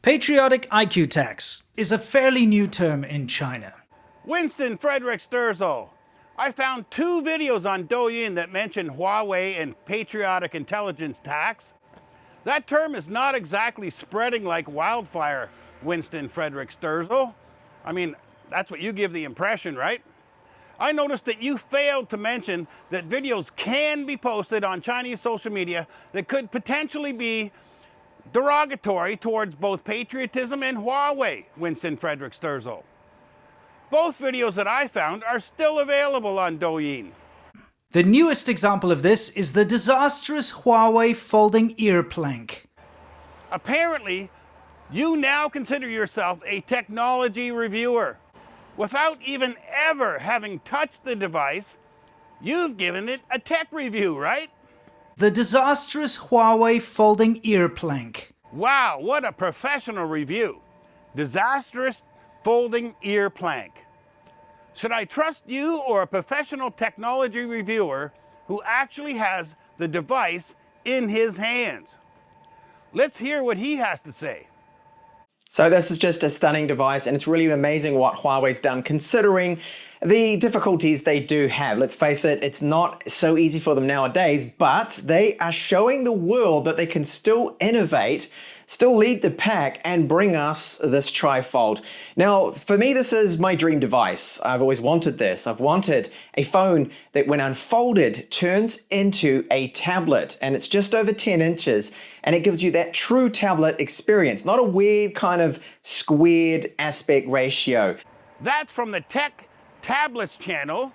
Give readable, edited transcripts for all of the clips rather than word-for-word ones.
Patriotic IQ tax is a fairly new term in China. Winston Frederick Sterzel. I found 2 videos on Douyin that mention Huawei and patriotic intelligence tax. That term is not exactly spreading like wildfire, Winston Frederick Sterzel. I mean, that's what you give the impression, right? I noticed that you failed to mention that videos can be posted on Chinese social media that could potentially be derogatory towards both patriotism and Huawei, Winston Frederick Sterzel. Both videos that I found are still available on Douyin. The newest example of this is the disastrous Huawei folding ear plank. Apparently, you now consider yourself a technology reviewer. Without even ever having touched the device, you've given it a tech review, right? The disastrous Huawei folding ear plank. Wow, what a professional review. Disastrous folding ear plank. Should I trust you or a professional technology reviewer who actually has the device in his hands? Let's hear what he has to say. So this is just a stunning device, and it's really amazing what Huawei's done considering the difficulties they do have. Let's face it, it's not so easy for them nowadays, but they are showing the world that they can still innovate, still lead the pack, and bring us this trifold. Now, for me, this is my dream device. I've always wanted this. I've wanted a phone that when unfolded turns into a tablet, and it's just over 10 inches, and it gives you that true tablet experience, not a weird kind of squared aspect ratio. That's from the Tech Tablets channel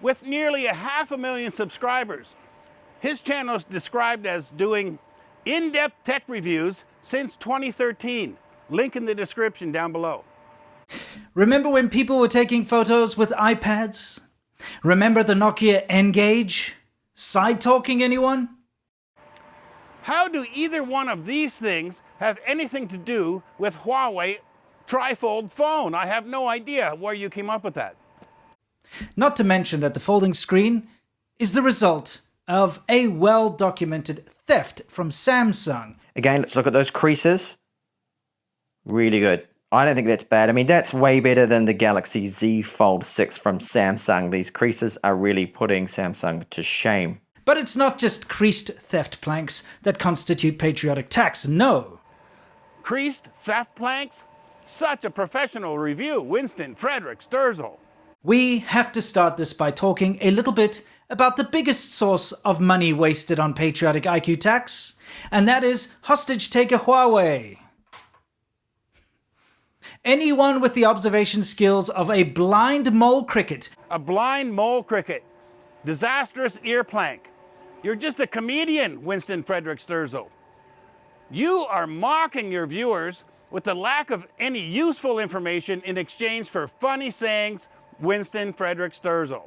with nearly 500,000 subscribers. His channel is described as doing in-depth tech reviews since 2013. Link in the description down below. Remember when people were taking photos with iPads? Remember the Nokia N-Gage? Side-talking anyone? How do either one of these things have anything to do with Huawei trifold phone? I have no idea where you came up with that. Not to mention that the folding screen is the result of a well-documented theft from Samsung. Again, let's look at those creases. Really good. I don't think that's bad. I mean, that's way better than the Galaxy Z Fold 6 from Samsung. These creases are really putting Samsung to shame. But it's not just creased theft planks that constitute patriotic tax, no. Creased theft planks? Such a professional review, Winston Frederick Sterzel. We have to start this by talking a little bit about the biggest source of money wasted on patriotic IQ tax, and that is hostage taker Huawei. Anyone with the observation skills of a blind mole cricket. A blind mole cricket. Disastrous ear plank. You're just a comedian, Winston Frederick Sterzel. You are mocking your viewers with the lack of any useful information in exchange for funny sayings, Winston Frederick Sterzel.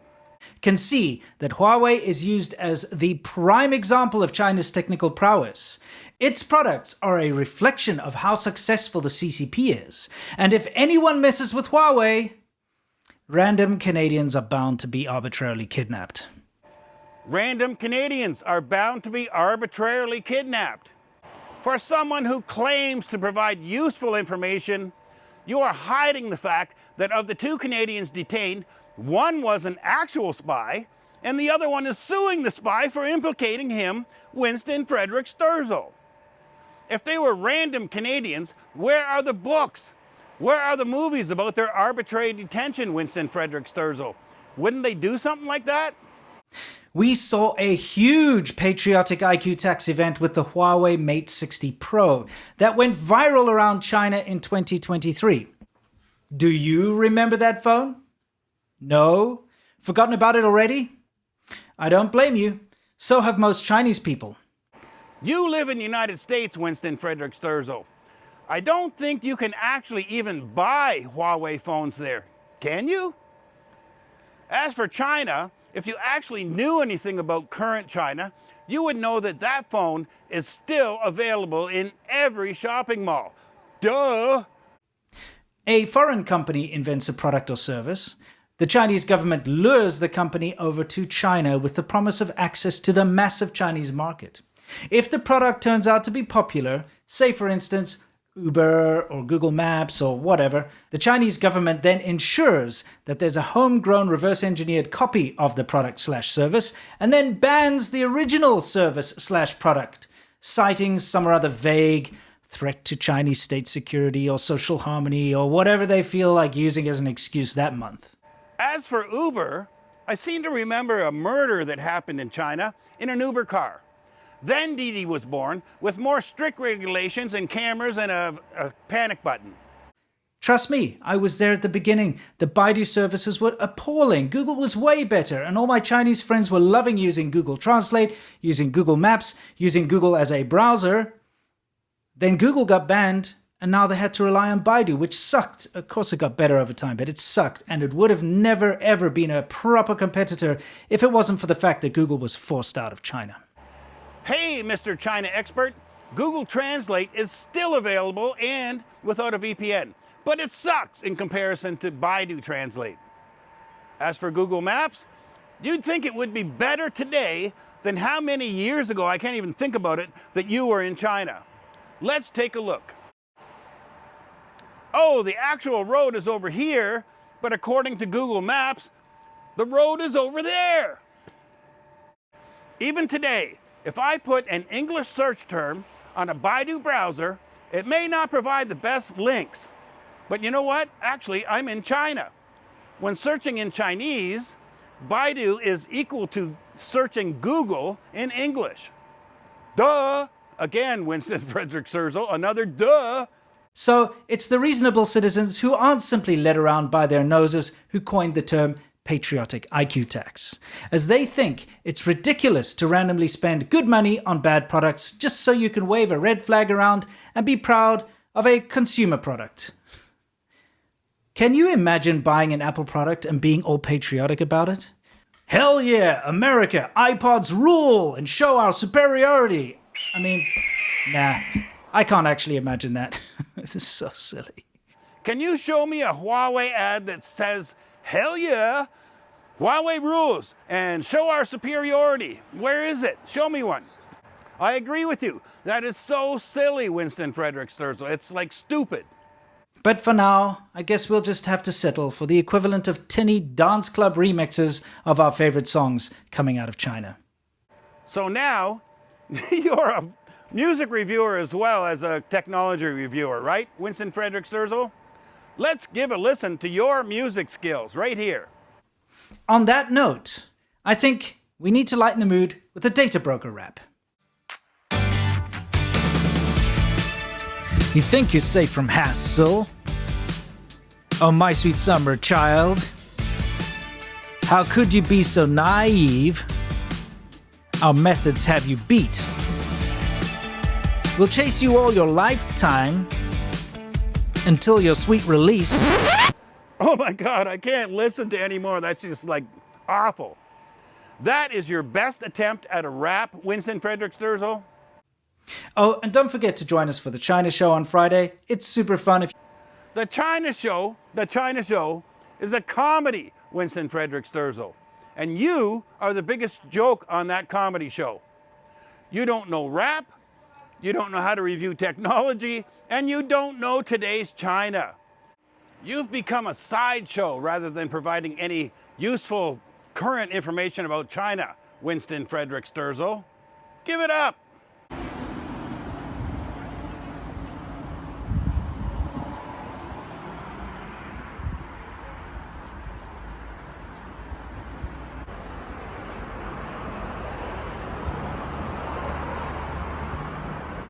Can see that Huawei is used as the prime example of China's technical prowess. Its products are a reflection of how successful the CCP is, and if anyone messes with Huawei, random Canadians are bound to be arbitrarily kidnapped. Random Canadians are bound to be arbitrarily kidnapped. For someone who claims to provide useful information, you are hiding the fact that of the 2 Canadians detained, one was an actual spy, and the other one is suing the spy for implicating him, Winston Frederick Sterzel. If they were random Canadians, where are the books? Where are the movies about their arbitrary detention, Winston Frederick Sterzel? Wouldn't they do something like that? We saw a huge patriotic IQ tax event with the Huawei Mate 60 Pro that went viral around China in 2023. Do you remember that phone? No? Forgotten about it already? I don't blame you. So have most Chinese people. You live in the United States, Winston Frederick Sterzel. I don't think you can actually even buy Huawei phones there, can you? As for China, if you actually knew anything about current China, you would know that that phone is still available in every shopping mall. Duh! A foreign company invents a product or service. The Chinese government lures the company over to China with the promise of access to the massive Chinese market. If the product turns out to be popular, say for instance, Uber or Google Maps or whatever, the Chinese government then ensures that there's a homegrown reverse-engineered copy of the product/service and then bans the original service/product, citing some or other vague threat to Chinese state security or social harmony or whatever they feel like using as an excuse that month. As for Uber, I seem to remember a murder that happened in China in an Uber car. Then Didi was born with more strict regulations and cameras and a panic button. Trust me, I was there at the beginning. The Baidu services were appalling. Google was way better, and all my Chinese friends were loving using Google Translate, using Google Maps, using Google as a browser. Then Google got banned, and now they had to rely on Baidu, which sucked. Of course it got better over time, but it sucked, and it would have never ever been a proper competitor if it wasn't for the fact that Google was forced out of China. Hey, Mr. China expert, Google Translate is still available and without a VPN, but it sucks in comparison to Baidu Translate. As for Google Maps, you'd think it would be better today than how many years ago, I can't even think about it, that you were in China. Let's take a look. Oh, the actual road is over here, but according to Google Maps, the road is over there. Even today, if I put an English search term on a Baidu browser, it may not provide the best links. But you know what? Actually, I'm in China. When searching in Chinese, Baidu is equal to searching Google in English. Duh! Again, Winston Frederick Sterzel, another duh! So it's the reasonable citizens who aren't simply led around by their noses who coined the term patriotic IQ tax, as they think it's ridiculous to randomly spend good money on bad products just so you can wave a red flag around and be proud of a consumer product. Can you imagine buying an Apple product and being all patriotic about it? Hell yeah, America, iPods rule and show our superiority. I mean, nah, I can't actually imagine that. This is so silly. Can you show me a Huawei ad that says, hell yeah, Huawei rules and show our superiority? Where is it? Show me one. I agree with you. That is so silly, Winston Frederick Sterzel. It's like stupid. But for now, I guess we'll just have to settle for the equivalent of tinny dance club remixes of our favorite songs coming out of China. So now, you're a music reviewer as well as a technology reviewer, right, Winston Frederick Sterzel? Let's give a listen to your music skills right here. On that note, I think we need to lighten the mood with a data broker rap. You think you're safe from hassle? Oh, my sweet summer child. How could you be so naive? Our methods have you beat. We'll chase you all your lifetime until your sweet release. Oh my God, I can't listen to any more. That's just like awful. That is your best attempt at a rap, Winston Frederick Sterzel? Oh, and don't forget to join us for the China Show on Friday. It's super fun. The China Show is a comedy, Winston Frederick Sterzel. And you are the biggest joke on that comedy show. You don't know rap, you don't know how to review technology, and you don't know today's China. You've become a sideshow rather than providing any useful current information about China, Winston Frederick Sterzel. Give it up.